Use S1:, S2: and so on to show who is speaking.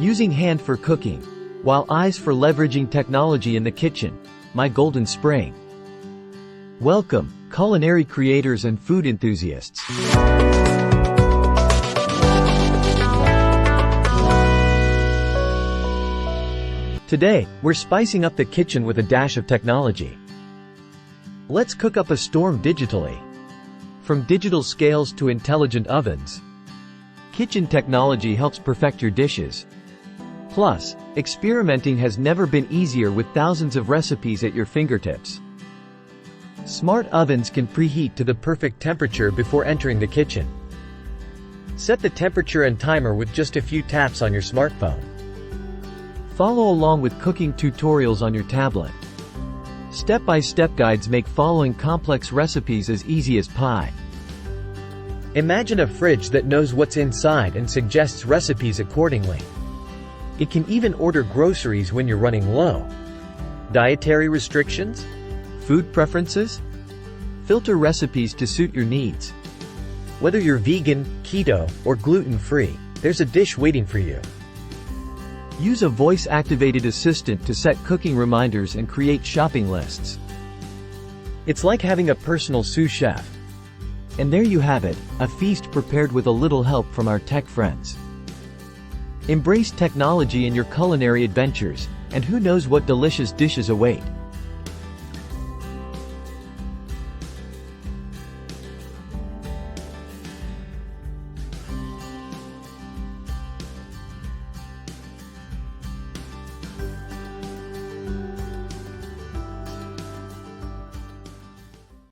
S1: Using hand for cooking, while eyes for leveraging technology in the kitchen. My golden spring. Welcome, culinary creators and food enthusiasts. Today, we're spicing up the kitchen with a dash of technology. Let's cook up a storm digitally. From digital scales to intelligent ovens, kitchen technology helps perfect your dishes. Plus, experimenting has never been easier with thousands of recipes at your fingertips. Smart ovens can preheat to the perfect temperature before entering the kitchen. Set the temperature and timer with just a few taps on your smartphone. Follow along with cooking tutorials on your tablet. Step-by-step guides make following complex recipes as easy as pie. Imagine a fridge that knows what's inside and suggests recipes accordingly. It can even order groceries when you're running low. Dietary restrictions? Food preferences? Filter recipes to suit your needs. Whether you're vegan, keto, or gluten-free, there's a dish waiting for you. Use a voice-activated assistant to set cooking reminders and create shopping lists. It's like having a personal sous-chef. And there you have it, a feast prepared with a little help from our tech friends. Embrace technology in your culinary adventures, and who knows what delicious dishes await.